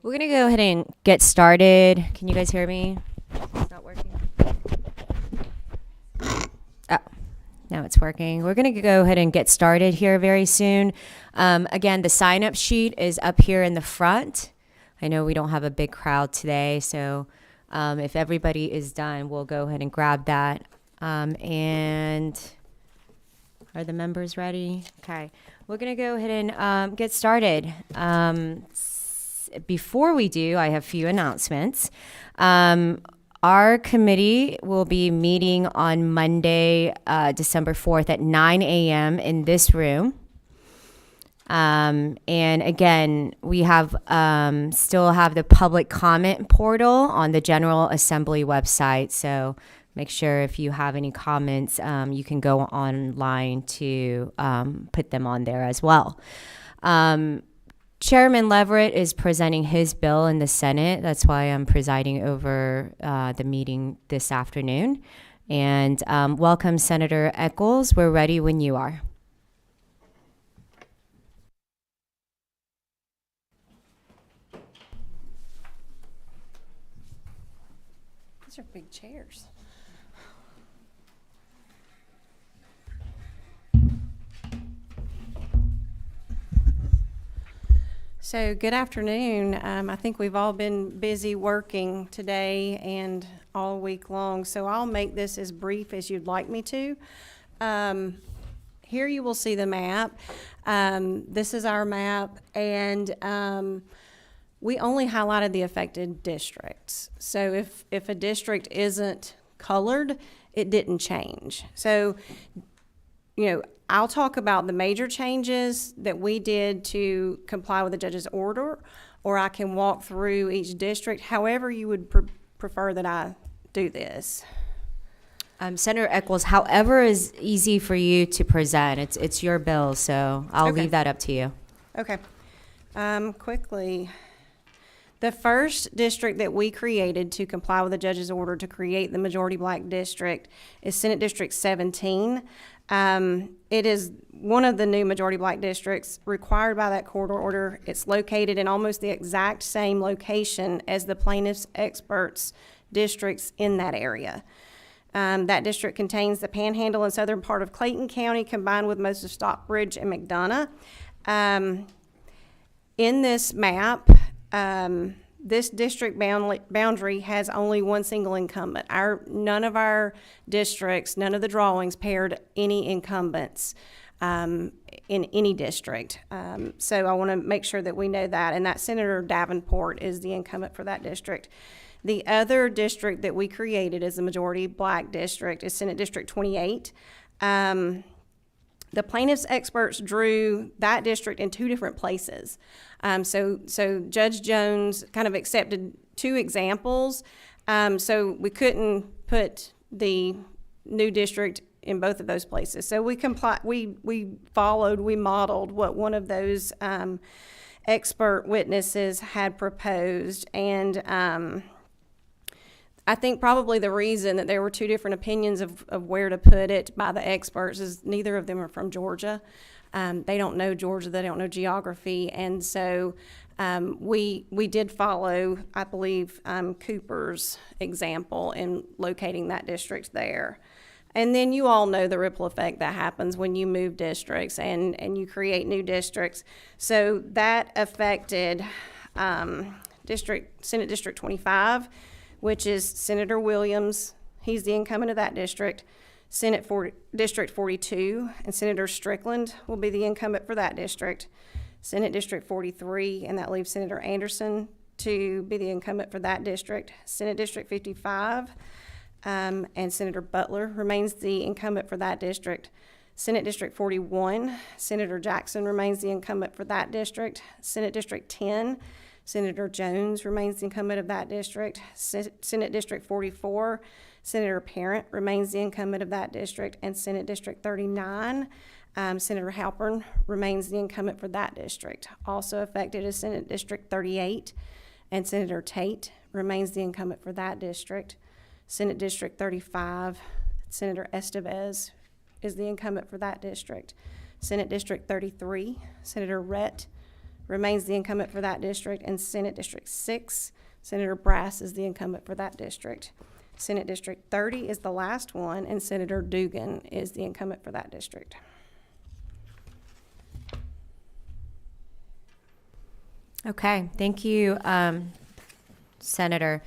We're going to go ahead and get started. Can you guys hear me? It's not working. Oh, now it's working. We're going to go ahead and get started here very soon. Again, the sign-up sheet is up here in the front. I know we don't have a big crowd today, so if everybody is done, we'll go ahead and grab that. And are the members ready? Okay. We're going to go ahead and get started. Before we do, I have a few announcements. Our committee will be meeting on Monday, December 4th at 9 a.m. in this room. And again, we have still have the public comment portal on the General Assembly website. So make sure if you have any comments, you can go online to put them on there as well. Chairman Leverett is presenting his bill in the Senate. That's why I'm presiding over the meeting this afternoon. And welcome, Senator Echols. We're ready when you are. These are big chairs. So good afternoon. I think we've all been busy working today and all week long, so I'll make this as brief as you'd like me to. Here you will see the map. This is our map, and we only highlighted the affected districts. So if a district isn't colored, it didn't change. So, you know, I'll talk about the major changes that we did to comply with the judge's order, or I can walk through each district, however you would prefer that I do this. Senator Echols, however is easy for you to present. It's your bill, so I'll leave that up to you. Okay. Quickly. The first district that we created to comply with the judge's order to create the majority black district is Senate District 17. It is one of the new majority black districts required by that court order. It's located in almost the exact same location as the plaintiff's experts districts in that area. That district contains the Panhandle and southern part of Clayton County combined with most of Stockbridge and McDonough. In this map, this district boundary has only one single incumbent. None of our districts, none of the drawings paired any incumbents in any district. So I want to make sure that we know that, and that Senator Davenport is the incumbent for that district. The other district that we created as the majority black district is Senate District 28. The plaintiff's experts drew that district in two different places. So Judge Jones kind of accepted two examples. So we couldn't put the new district in both of those places. So we modeled what one of those expert witnesses had proposed. And I think probably the reason that there were two different opinions of where to put it by the experts is neither of them are from Georgia. They don't know Georgia, they don't know geography, and so we did follow, I believe, Cooper's example in locating that district there. And then you all know the ripple effect that happens when you move districts and you create new districts. So that affected Senate District 25, which is Senator Williams. He's the incumbent of that district. District 42, and Senator Strickland will be the incumbent for that district. Senate District 43, and that leaves Senator Anderson to be the incumbent for that district. Senate District 55, and Senator Butler remains the incumbent for that district. Senate District 41, Senator Jackson remains the incumbent for that district. Senate District 10, Senator Jones remains the incumbent of that district. Senate District 44, Senator Parent remains the incumbent of that district. And Senate District 39, Senator Halpern remains the incumbent for that district. Also affected is Senate District 38, and Senator Tate remains the incumbent for that district. Senate District 35, Senator Estevez is the incumbent for that district. Senate District 33, Senator Rhett remains the incumbent for that district, and Senate District 6, Senator Brass is the incumbent for that district. Senate District 30 is the last one, and Senator Dugan is the incumbent for that district. Okay, thank you, Senator.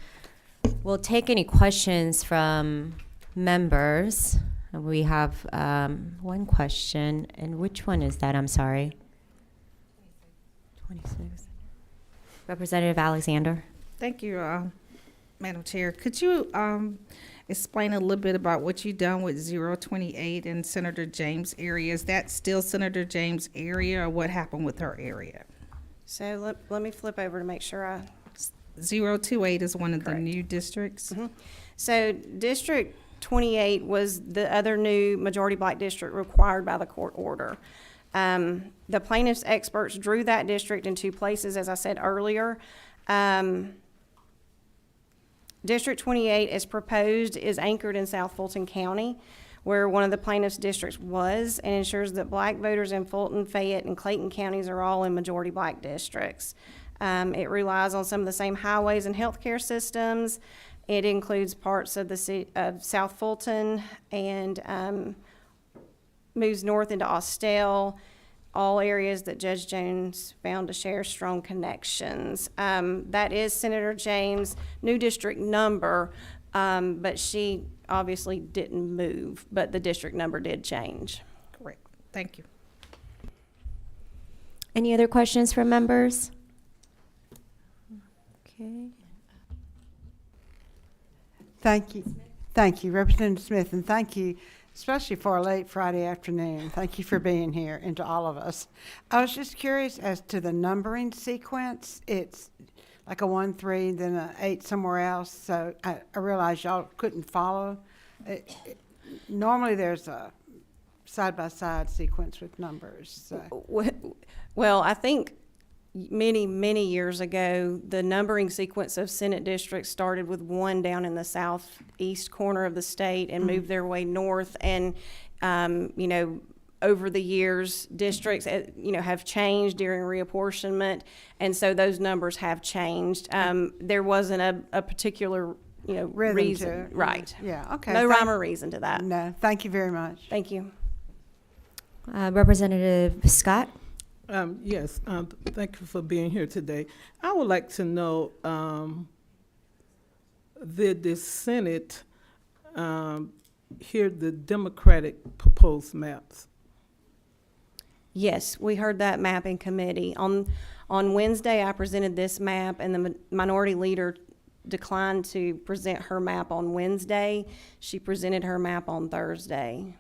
We'll take any questions from members. We have one question, and which one is that? I'm sorry. 26. Representative Alexander. Thank you, Madam Chair. Could you explain a little bit about what you've done with 028 in Senator James' area? Is that still Senator James' area, or what happened with her area? So let me flip over to make sure I... 028 is one of Correct. the new districts. Mhm. So District 28 was the other new majority black district required by the court order. The plaintiff's experts drew that district in two places, as I said earlier. District 28 as proposed is anchored in South Fulton County, where one of the plaintiff's districts was, and ensures that black voters in Fulton, Fayette, and Clayton counties are all in majority black districts. It relies on some of the same highways and healthcare systems. It includes parts of the city of South Fulton and moves north into Austell, all areas that Judge Jones found to share strong connections. That is Senator James' new district number, but she obviously didn't move, but the district number did change. Correct. Thank you. Any other questions from members? Okay. Thank you. Thank you, Representative Smith, and thank you, especially for a late Friday afternoon. Thank you for being here, and to all of us. I was just curious as to the numbering sequence. It's like a 1, 3, then a 8 somewhere else, so I realize y'all couldn't follow. Normally there's a side-by-side sequence with numbers, so. Well, I think many years ago, the numbering sequence of Senate districts started with one down in the southeast corner of the state and moved their way north. And, you know, over the years, districts, you know, have changed during reapportionment. And so those numbers have changed. There wasn't a particular, you know, Rhythm reason. to it. Right. Yeah, okay. No rhyme or reason to that. No, thank you very much. Thank you. Representative Scott. Yes, thank you for being here today. I would like to know, did the Senate hear the Democratic proposed maps? Yes, we heard that map in committee. On Wednesday, I presented this map, and the minority leader declined to present her map on Wednesday. She presented her map on Thursday.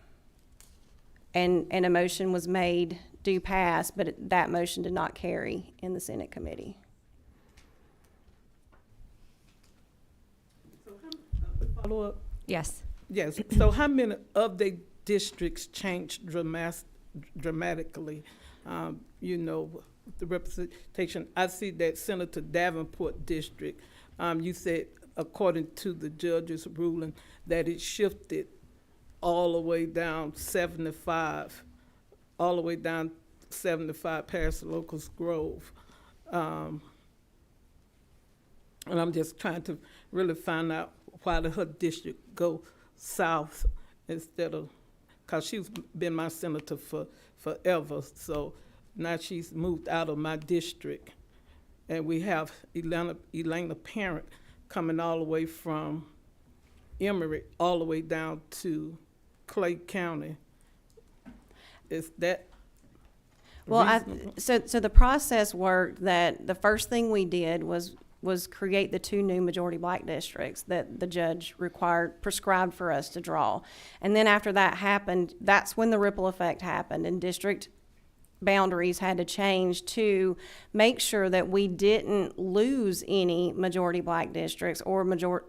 And a motion was made to pass, but that motion did not carry in the Senate committee. Follow up? Yes. Yes, so how many of the districts changed dramatically? You know, the representation, I see that Senator Davenport district, you said according to the judge's ruling that it shifted all the way down 75, all the way down 75 past Locust Grove. And I'm just trying to really find out why did her district go south instead of, because she's been my senator forever, so now she's moved out of my district. And we have Elena Parent coming all the way from Emory all the way down to Clay County. Is that Well, reasonable? so the process worked that the first thing we did was create the two new majority black districts that the judge prescribed for us to draw. And then after that happened, that's when the ripple effect happened, and district boundaries had to change to make sure that we didn't lose any majority black districts or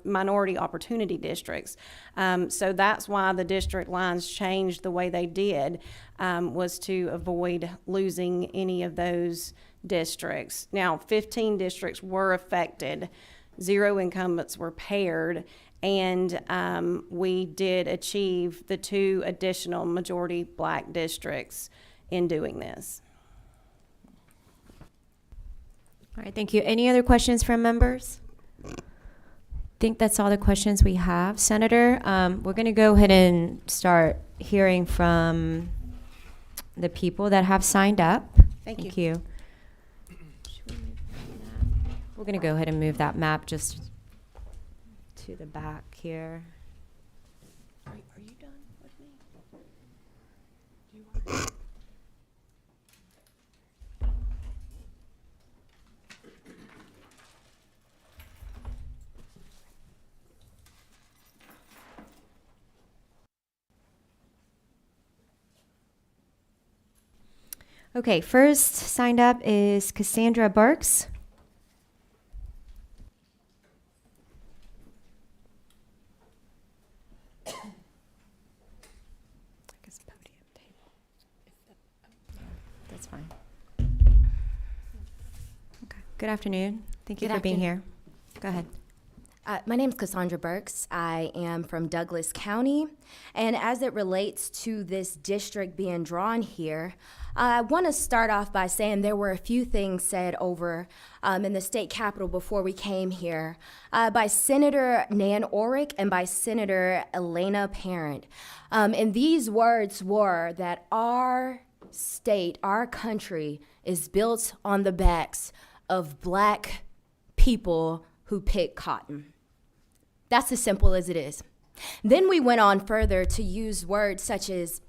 minority opportunity districts. So that's why the district lines changed the way they did, was to avoid losing any of those districts. Now, 15 districts were affected, 0 incumbents were paired, and we did achieve the 2 additional majority black districts in doing this. All right, thank you. Any other questions from members? Think that's all the questions we have. Senator, we're going to go ahead and start hearing from the people that have signed up. Thank you. We're going to go ahead and move that map just to the back here. Are you done with me? Okay, first signed up is Cassandra Burks. That's fine. Okay. Good afternoon. Thank you Good for being afternoon. here. Go ahead. My name is Cassandra Burks. I am from Douglas County. And as it relates to this district being drawn here, I want to start off by saying there were a few things said over in the state capitol before we came here by Senator Nan Orrick and by Senator Elena Parent. And these words were that our state, our country, is built on the backs of black people who pick cotton. That's as simple as it is. Then we went on further to use words such as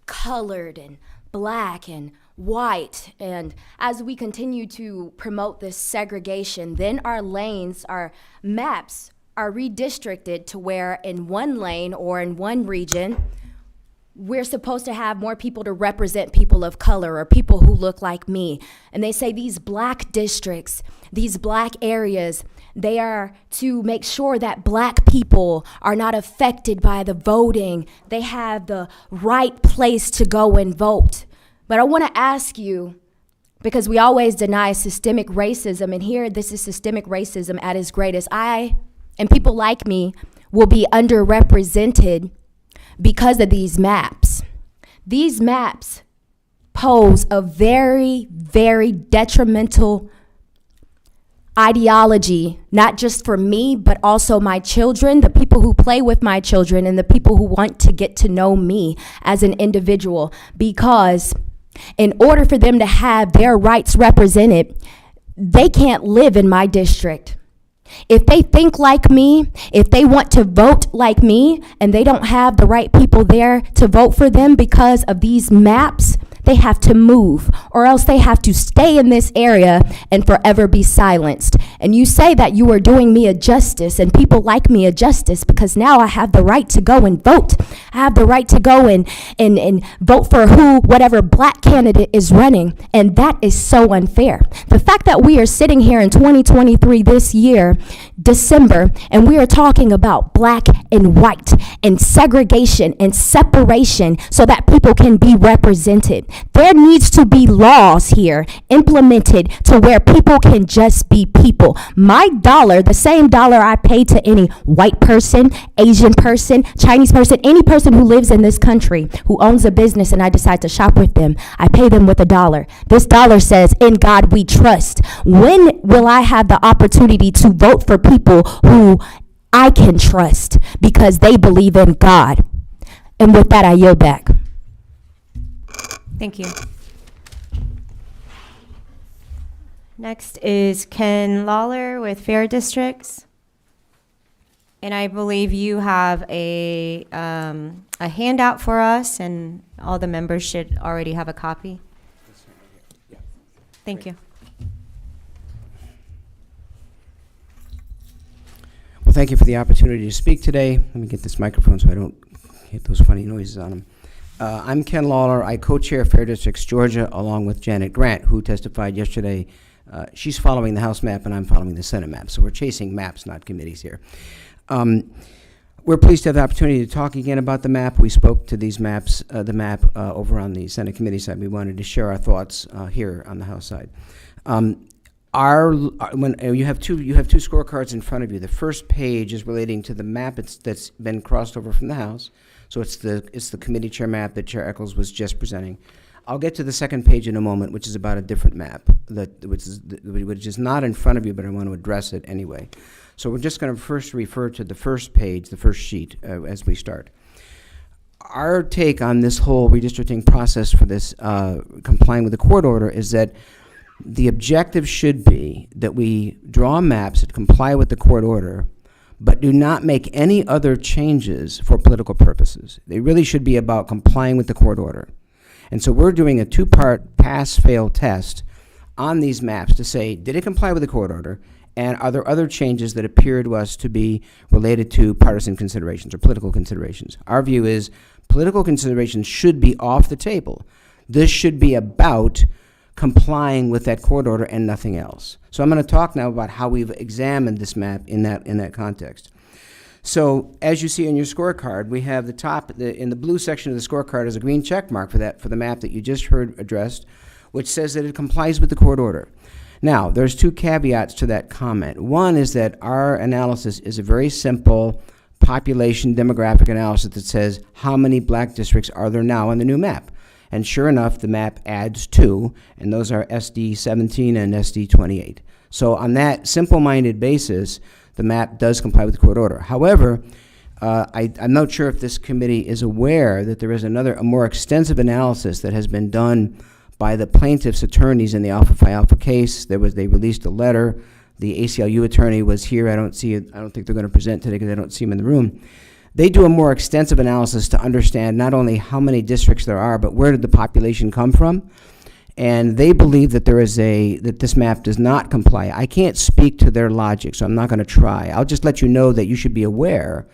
colored and black and white. And as we continue to promote this segregation, then our lanes, our maps are redistricted to where in one lane or in one region, we're supposed to have more people to represent people of color or people who look like me. And they say these black districts, these black areas, they are to make sure that black people are not affected by the voting. They have the right place to go and vote. But I want to ask you, because we always deny systemic racism, and here this is systemic racism at its greatest. I and people like me will be underrepresented because of these maps. These maps pose a very, very detrimental ideology, not just for me, but also my children, the people who play with my children, and the people who want to get to know me as an individual. Because in order for them to have their rights represented, they can't live in my district. If they think like me, if they want to vote like me, and they don't have the right people there to vote for them because of these maps, they have to move, or else they have to stay in this area and forever be silenced. And you say that you are doing me a justice and people like me a justice because now I have the right to go and vote. I have the right to go and vote for whatever black candidate is running. And that is so unfair. The fact that we are sitting here in 2023 this year, December, and we are talking about black and white and segregation and separation so that people can be represented. There needs to be laws here implemented to where people can just be people. My dollar, the same dollar I pay to any white person, Asian person, Chinese person, any person who lives in this country who owns a business and I decide to shop with them, I pay them with $1. This dollar says, "In God we trust." When will I have the opportunity to vote for people who I can trust because they believe in God? And with that, I yield back. Thank you. Next is Ken Lawler with Fair Districts. And I believe you have a handout for us, and all the members should already have a copy. Thank you. Well, thank you for the opportunity to speak today. Let me get this microphone so I don't hit those funny noises on them. I'm Ken Lawler. I co-chair Fair Districts Georgia along with Janet Grant, who testified yesterday. She's following the House map and I'm following the Senate map. So we're chasing maps, not committees here. We're pleased to have the opportunity to talk again about the map. We spoke to these maps, the map over on the Senate committee side. We wanted to share our thoughts here on the House side. When you have two scorecards in front of you. The first page is relating to the map that's been crossed over from the House. So it's the committee chair map that Chair Eccles was just presenting. I'll get to the second page in a moment, which is about a different map, which is not in front of you, but I want to address it anyway. So we're just going to first refer to the first page, the first sheet, as we start. Our take on this whole redistricting process for this complying with the court order is that the objective should be that we draw maps that comply with the court order, but do not make any other changes for political purposes. They really should be about complying with the court order. And so we're doing a two-part pass-fail test on these maps to say, did it comply with the court order? And are there other changes that appear to us to be related to partisan considerations or political considerations? Our view is political considerations should be off the table. This should be about complying with that court order and nothing else. So I'm going to talk now about how we've examined this map in that context. So as you see in your scorecard, we have the top, in the blue section of the scorecard is a green check mark for the map that you just heard addressed, which says that it complies with the court order. Now, there's two caveats to that comment. One is that our analysis is a very simple population demographic analysis that says how many black districts are there now on the new map. And sure enough, the map adds 2, and those are SD 17 and SD 28. So on that simple-minded basis, the map does comply with the court order. However, I'm not sure if this committee is aware that there is a more extensive analysis that has been done by the plaintiff's attorneys in the Alpha Phi Alpha case. They released a letter. The ACLU attorney was here. I don't think they're going to present today because I don't see him in the room. They do a more extensive analysis to understand not only how many districts there are, but where did the population come from. And they believe that that this map does not comply. I can't speak to their logic, so I'm not going to try. I'll just let you know that you should be aware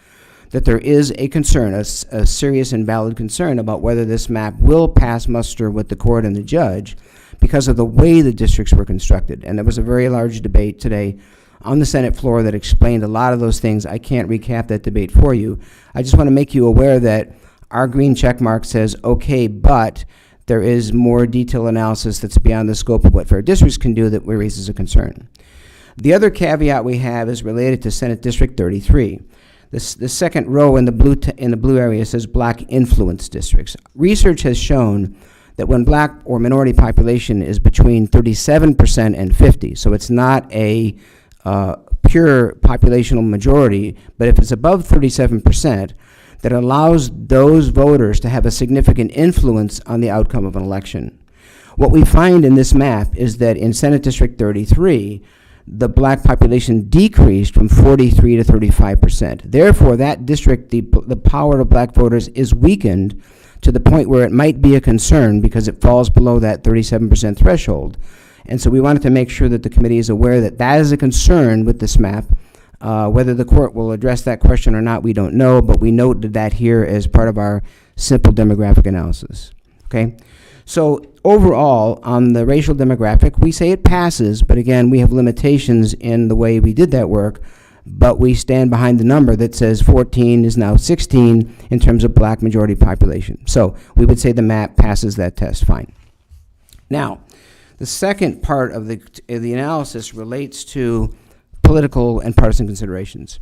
that there is a concern, a serious and valid concern about whether this map will pass muster with the court and the judge because of the way the districts were constructed. And there was a very large debate today on the Senate floor that explained a lot of those things. I can't recap that debate for you. I just want to make you aware that our green check mark says, okay, but there is more detailed analysis that's beyond the scope of what fair districts can do that raises a concern. The other caveat we have is related to Senate District 33. The second row in the blue area says black influence districts. Research has shown that when black or minority population is between 37% and 50, so it's not a pure populational majority, but if it's above 37%, that allows those voters to have a significant influence on the outcome of an election. What we find in this map is that in Senate District 33, the black population decreased from 43 to 35%. Therefore, that district, the power of black voters is weakened to the point where it might be a concern because it falls below that 37% threshold. And so we wanted to make sure that the committee is aware that that is a concern with this map. Whether the court will address that question or not, we don't know, but we noted that here as part of our simple demographic analysis. Okay? So overall, on the racial demographic, we say it passes, but again, we have limitations in the way we did that work, but we stand behind the number that says 14 is now 16 in terms of black majority population. So we would say the map passes that test fine. Now, the second part of the analysis relates to political and partisan considerations.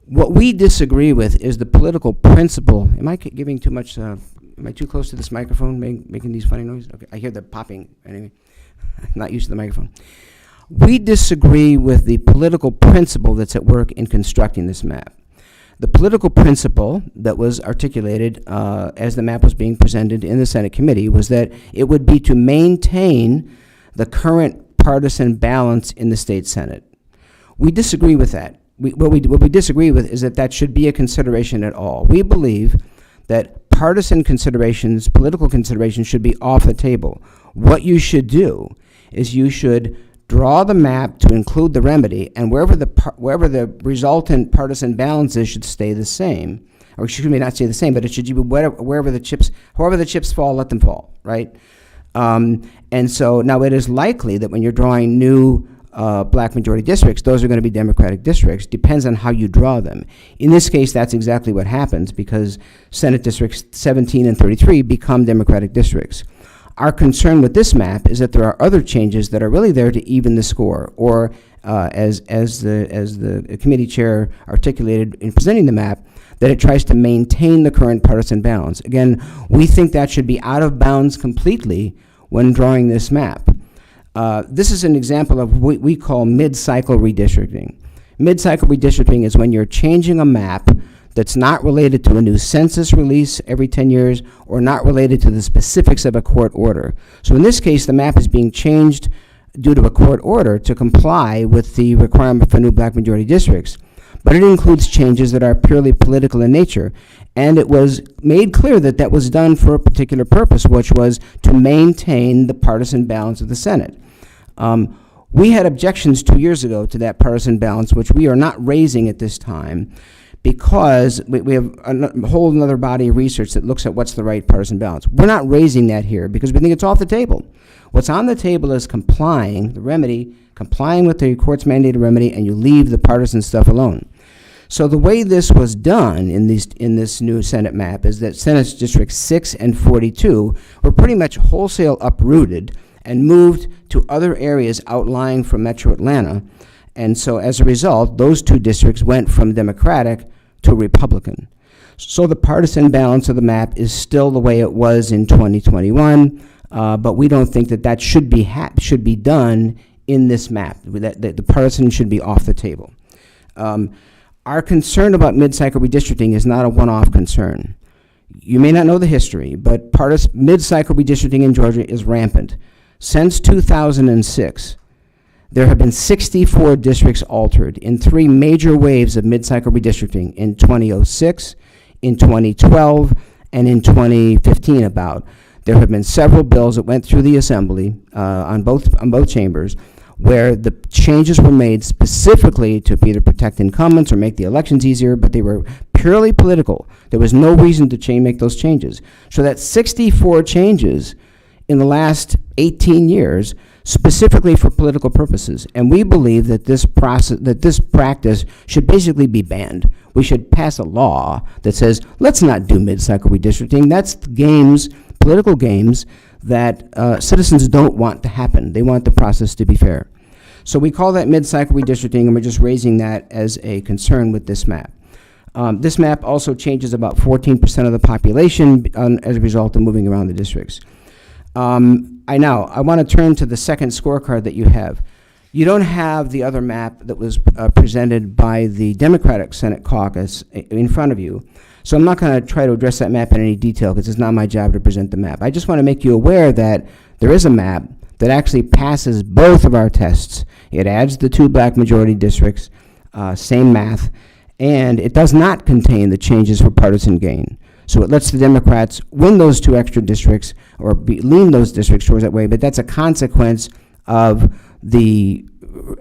What we disagree with is the political principle. Am I giving too much, am I too close to this microphone making these funny noises? Okay, I hear the popping anyway. I'm not used to the microphone. We disagree with the political principle that's at work in constructing this map. The political principle that was articulated as the map was being presented in the Senate committee was that it would be to maintain the current partisan balance in the state Senate. We disagree with that. What we disagree with is that should be a consideration at all. We believe that partisan considerations, political considerations should be off the table. What you should do is you should draw the map to include the remedy, and wherever the resultant partisan balance is should stay the same. Or excuse me, not stay the same, but it should be however the chips fall, let them fall, right? And so now it is likely that when you're drawing new black majority districts, those are going to be Democratic districts. Depends on how you draw them. In this case, that's exactly what happens because Senate districts 17 and 33 become Democratic districts. Our concern with this map is that there are other changes that are really there to even the score, or as the committee chair articulated in presenting the map, that it tries to maintain the current partisan balance. Again, we think that should be out of bounds completely when drawing this map. This is an example of what we call mid-cycle redistricting. Mid-cycle redistricting is when you're changing a map that's not related to a new census release every 10 years or not related to the specifics of a court order. So in this case, the map is being changed due to a court order to comply with the requirement for new black majority districts. But it includes changes that are purely political in nature. And it was made clear that that was done for a particular purpose, which was to maintain the partisan balance of the Senate. We had objections 2 years ago to that partisan balance, which we are not raising at this time, because we have a whole other body of research that looks at what's the right partisan balance. We're not raising that here because we think it's off the table. What's on the table is complying with the court's mandated remedy, and you leave the partisan stuff alone. So the way this was done in this new Senate map is that Senate Districts 6 and 42 were pretty much wholesale uprooted and moved to other areas outlying from Metro Atlanta. And so as a result, those two districts went from Democratic to Republican. So the partisan balance of the map is still the way it was in 2021, but we don't think that should be done in this map. That the partisan should be off the table. Our concern about mid-cycle redistricting is not a one-off concern. You may not know the history, but mid-cycle redistricting in Georgia is rampant. Since 2006, there have been 64 districts altered in 3 major waves of mid-cycle redistricting in 2006, in 2012, and in 2015 about. There have been several bills that went through the Assembly on both chambers where the changes were made specifically to either protect incumbents or make the elections easier, but they were purely political. There was no reason to make those changes. So that's 64 changes in the last 18 years specifically for political purposes. And we believe that this practice should basically be banned. We should pass a law that says, let's not do mid-cycle redistricting. That's political games that citizens don't want to happen. They want the process to be fair. So we call that mid-cycle redistricting, and we're just raising that as a concern with this map. This map also changes about 14% of the population as a result of moving around the districts. I want to turn to the second scorecard that you have. You don't have the other map that was presented by the Democratic Senate caucus in front of you. So I'm not going to try to address that map in any detail because it's not my job to present the map. I just want to make you aware that there is a map that actually passes both of our tests. It adds the 2 black majority districts, same math, and it does not contain the changes for partisan gain. So it lets the Democrats win those 2 extra districts or lean those districts towards that way, but that's a consequence of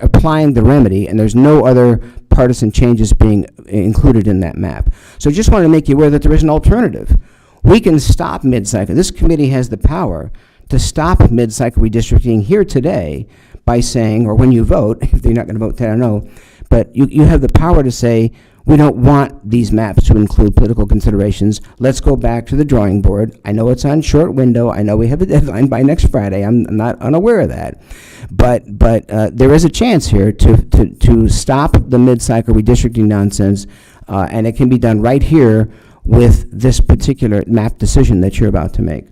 applying the remedy, and there's no other partisan changes being included in that map. So just want to make you aware that there is an alternative. We can stop mid-cycle. This committee has the power to stop mid-cycle redistricting here today by saying, or when you vote, if they're not going to vote today, I don't know, but you have the power to say, we don't want these maps to include political considerations. Let's go back to the drawing board. I know it's on short window. I know we have a deadline by next Friday. I'm not unaware of that. But there is a chance here to stop the mid-cycle redistricting nonsense, and it can be done right here with this particular map decision that you're about to make.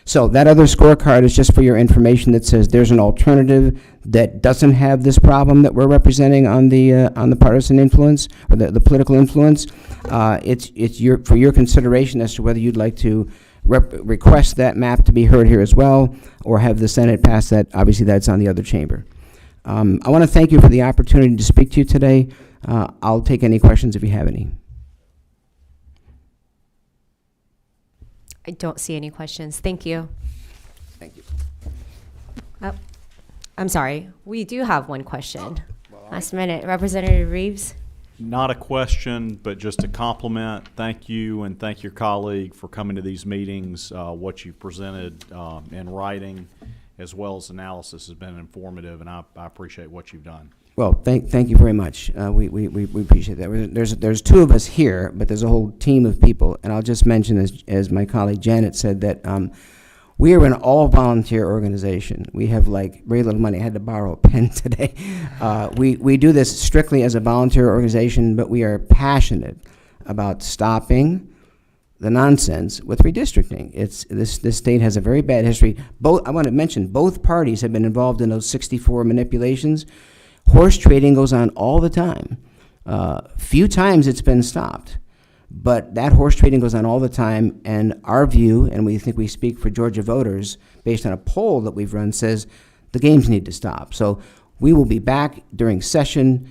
So that other scorecard is just for your information that says there's an alternative that doesn't have this problem that we're representing on the partisan influence or the political influence. It's for your consideration as to whether you'd like to request that map to be heard here as well, or have the Senate pass that. Obviously, that's on the other chamber. I want to thank you for the opportunity to speak to you today. I'll take any questions if you have any. I don't see any questions. Thank you. Thank you. Oh, I'm sorry. We do have one question. Last minute. Representative Reeves? Not a question, but just a compliment. Thank you, and thank your colleague for coming to these meetings. What you've presented in writing as well as analysis has been informative, and I appreciate what you've done. Well, thank you very much. We appreciate that. There's 2 of us here, but there's a whole team of people. And I'll just mention, as my colleague Janet said, that We are an all-volunteer organization. We have like very little money. I had to borrow a pen today. We do this strictly as a volunteer organization, but we are passionate about stopping the nonsense with redistricting. This state has a very bad history. I want to mention both parties have been involved in those 64 manipulations. Horse trading goes on all the time. Few times it's been stopped, but that horse trading goes on all the time. And our view, and we think we speak for Georgia voters, based on a poll that we've run, says the games need to stop. So we will be back during session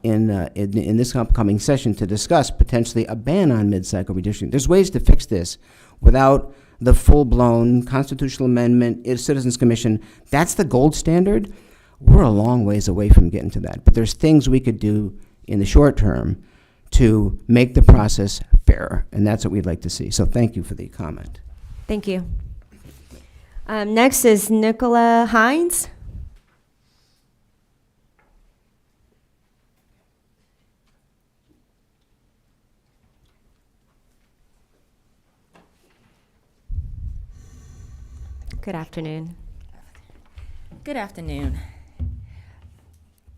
in this upcoming session to discuss potentially a ban on mid-cycle redistricting. There's ways to fix this without the full-blown constitutional amendment, Citizens Commission. That's the gold standard. We're a long ways away from getting to that. But there's things we could do in the short term to make the process fairer, and that's what we'd like to see. So thank you for the comment. Thank you. Next is Nicola Hines. Good afternoon. Good afternoon.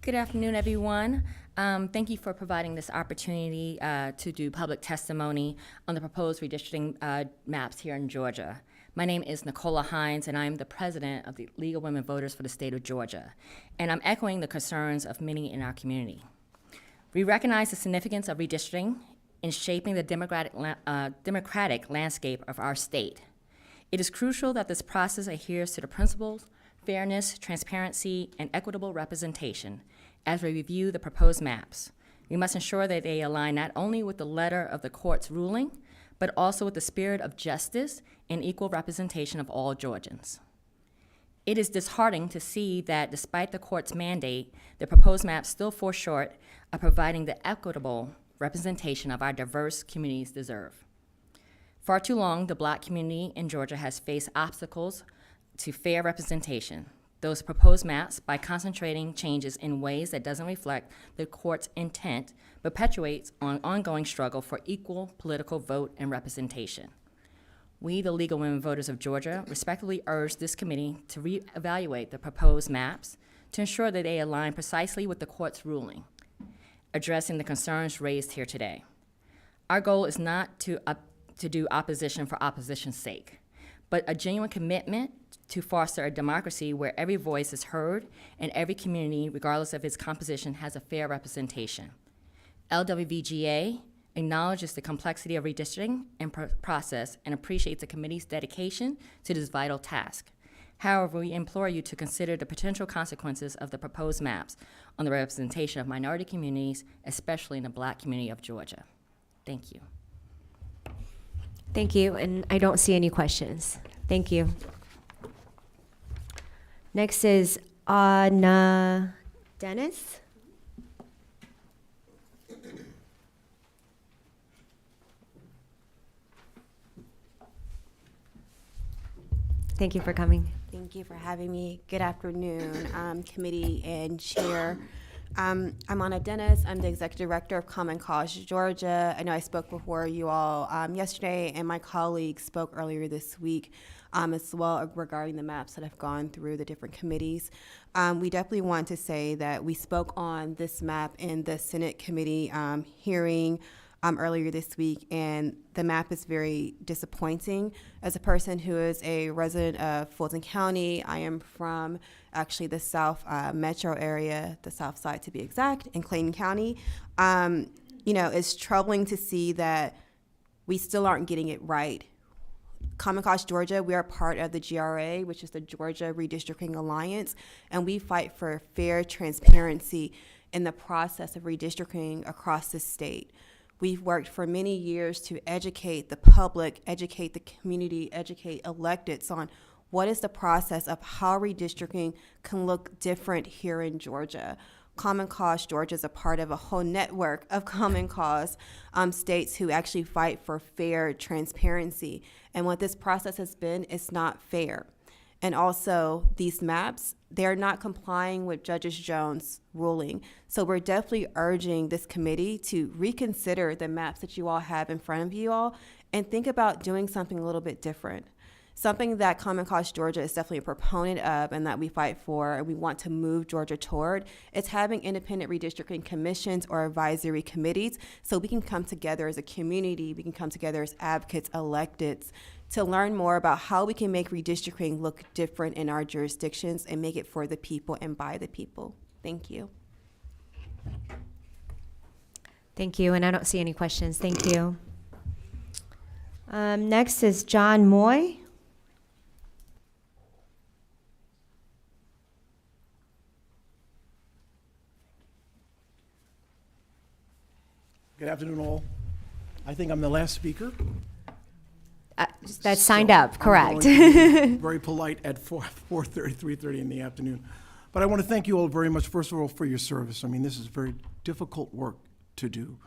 Good afternoon, everyone. Thank you for providing this opportunity to do public testimony on the proposed redistricting maps here in Georgia. My name is Nicola Hines, and I'm the president of the League of Women Voters for the state of Georgia. And I'm echoing the concerns of many in our community. We recognize the significance of redistricting in shaping the democratic landscape of our state. It is crucial that this process adheres to the principles, fairness, transparency, and equitable representation as we review the proposed maps. We must ensure that they align not only with the letter of the court's ruling, but also with the spirit of justice and equal representation of all Georgians. It is disheartening to see that despite the court's mandate, the proposed maps still fall short of providing the equitable representation of our diverse communities deserve. Far too long, the Black community in Georgia has faced obstacles to fair representation. Those proposed maps, by concentrating changes in ways that doesn't reflect the court's intent, perpetuates an ongoing struggle for equal political vote and representation. We, the League of Women Voters of Georgia, respectfully urge this committee to reevaluate the proposed maps to ensure that they align precisely with the court's ruling, addressing the concerns raised here today. Our goal is not to do opposition for opposition's sake, but a genuine commitment to foster a democracy where every voice is heard and every community, regardless of its composition, has a fair representation. LWVGA acknowledges the complexity of redistricting and process and appreciates the committee's dedication to this vital task. However, we implore you to consider the potential consequences of the proposed maps on the representation of minority communities, especially in the Black community of Georgia. Thank you. Thank you, and I don't see any questions. Thank you. Next is Anna Dennis. Thank you for coming. Thank you for having me. Good afternoon, committee and chair. I'm Anna Dennis. I'm the executive director of Common Cause Georgia. I know I spoke before you all yesterday, and my colleagues spoke earlier this week as well regarding the maps that have gone through the different committees. We definitely want to say that we spoke on this map in the Senate committee hearing earlier this week, and the map is very disappointing. As a person who is a resident of Fulton County, I am from actually the South metro area, the South side to be exact, in Clayton County. It's troubling to see that we still aren't getting it right. Common Cause Georgia, we are part of the GRA, which is the Georgia Redistricting Alliance, and we fight for fair transparency in the process of redistricting across the state. We've worked for many years to educate the public, educate the community, educate electeds on what is the process of how redistricting can look different here in Georgia. Common Cause Georgia is a part of a whole network of Common Cause states who actually fight for fair transparency. And what this process has been is not fair. And also, these maps, they're not complying with Judge Jones' ruling. So we're definitely urging this committee to reconsider the maps that you all have in front of you all and think about doing something a little bit different. something that Common Cause Georgia is definitely a proponent of and that we fight for and we want to move Georgia toward is having independent redistricting commissions or advisory committees so we can come together as a community, we can come together as advocates, electeds, to learn more about how we can make redistricting look different in our jurisdictions and make it for the people and by the people. Thank you. Thank you, and I don't see any questions. Thank you. Next is John Moy. Good afternoon, all. I think I'm the last speaker. That's signed up, correct. I'm going to be very polite at 4:30, 3:30 in the afternoon. But I want to thank you all very much, first of all, for your service. I mean, this is very difficult work to do,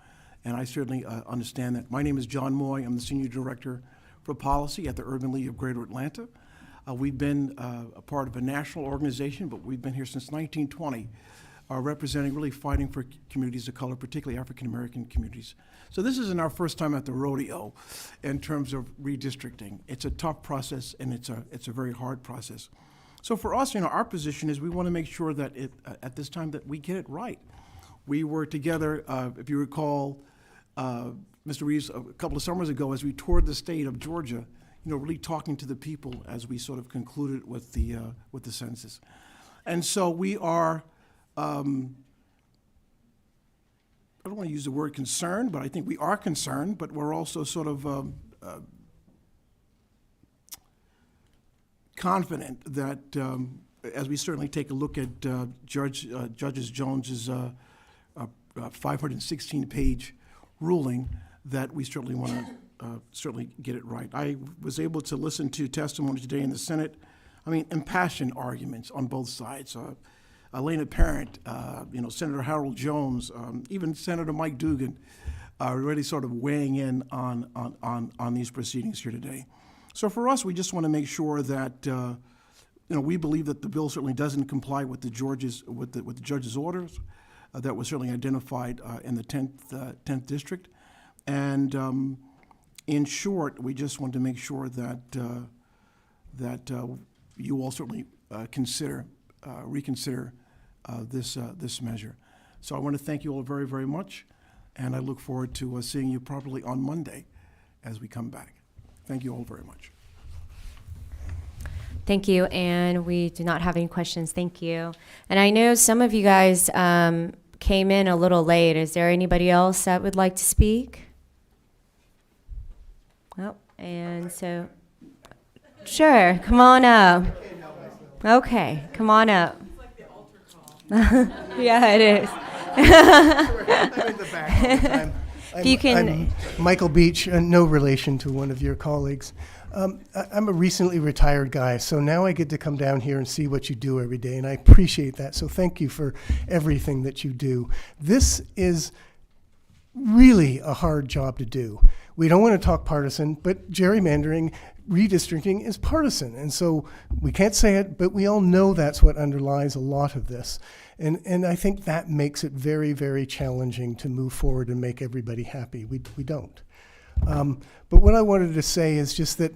and I certainly understand that. My name is John Moy. I'm the Senior Director for Policy at the Urban League of Greater Atlanta. We've been a part of a national organization, but we've been here since 1920, representing, really fighting for communities of color, particularly African-American communities. So this isn't our first time at the rodeo in terms of redistricting. It's a tough process, and it's a very hard process. So for us, our position is we want to make sure that at this time that we get it right. We were together, if you recall, Mr. Reeves, a couple of summers ago, as we toured the state of Georgia, really talking to the people as we sort of concluded with the census. And so we are, I don't want to use the word concerned, but I think we are concerned, but we're also sort of confident that as we certainly take a look at Judge Jones's 516-page ruling, that we certainly want to certainly get it right. I was able to listen to testimony today in the Senate. I mean, impassioned arguments on both sides. Elena Parent, Senator Harold Jones, even Senator Mike Dugan, really sort of weighing in on these proceedings here today. So for us, we just want to make sure that we believe that the bill certainly doesn't comply with the judge's orders that was certainly identified in the 10th district, and in short, we just want to make sure that you all certainly reconsider this measure. So I want to thank you all very, very much, and I look forward to seeing you probably on Monday as we come back. Thank you all very much. Thank you, and we do not have any questions. Thank you. And I know some of you guys came in a little late. Is there anybody else that would like to speak? Oh, and so, sure, come on up. Okay, come on up. Yeah, it is. I'm in the back all the time. I'm Michael Beach, no relation to one of your colleagues. I'm a recently retired guy, so now I get to come down here and see what you do every day, and I appreciate that. So thank you for everything that you do. This is really a hard job to do. We don't want to talk partisan, but gerrymandering, redistricting is partisan. And so we can't say it, but we all know that's what underlies a lot of this. And I think that makes it very, very challenging to move forward and make everybody happy. We don't. But what I wanted to say is just that,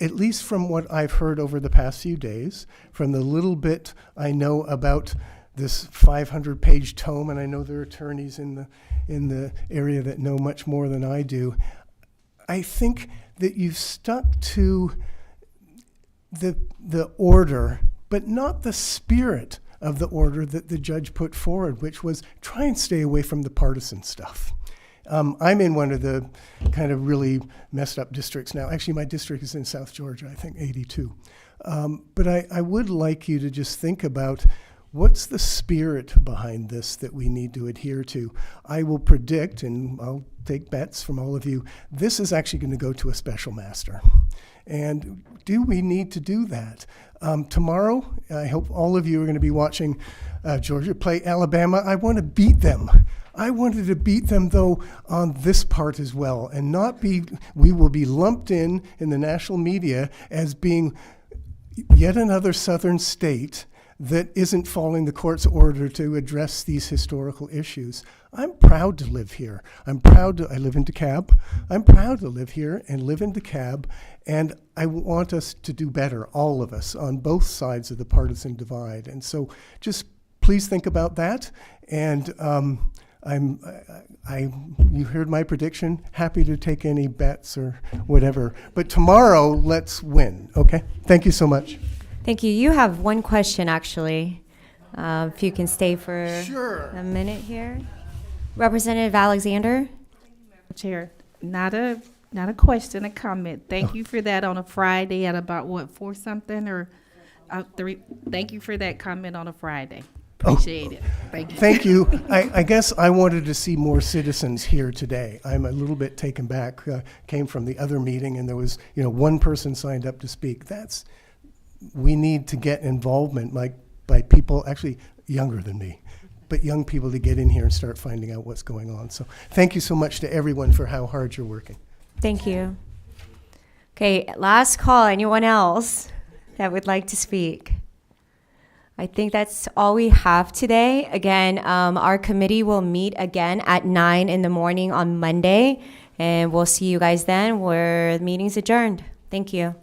at least from what I've heard over the past few days, from the little bit I know about this 500-page tome, and I know there are attorneys in the area that know much more than I do, I think that you've stuck to the order, but not the spirit of the order that the judge put forward, which was try and stay away from the partisan stuff. I'm in one of the kind of really messed up districts now. Actually, my district is in South Georgia, I think 82. But I would like you to just think about what's the spirit behind this that we need to adhere to. I will predict, and I'll take bets from all of you, this is actually going to go to a special master. And do we need to do that? Tomorrow, I hope all of you are going to be watching Georgia play Alabama. I want to beat them. I wanted to beat them, though, on this part as well, and not be, we will be lumped in the national media as being yet another southern state that isn't following the court's order to address these historical issues. I'm proud to live here. I live in DeKalb. I'm proud to live here and live in DeKalb, and I want us to do better, all of us, on both sides of the partisan divide. And so just please think about that. And you heard my prediction. Happy to take any bets or whatever. But tomorrow, let's win, okay? Thank you so much. Thank you. You have one question, actually. If you can stay for Sure. a minute here. Representative Alexander? Chair, not a question, a comment. Thank you for that on a Friday at about what, 4 something or 3? Thank you for that comment on a Friday. Appreciate it. Thank you. Thank you. I guess I wanted to see more citizens here today. I'm a little bit taken back. Came from the other meeting, and there was, one person signed up to speak. We need to get involvement by people actually younger than me, but young people to get in here and start finding out what's going on. So thank you so much to everyone for how hard you're working. Thank you. Okay, last call. Anyone else that would like to speak? I think that's all we have today. Again, our committee will meet again at 9 in the morning on Monday, and we'll see you guys then. The meeting's adjourned. Thank you.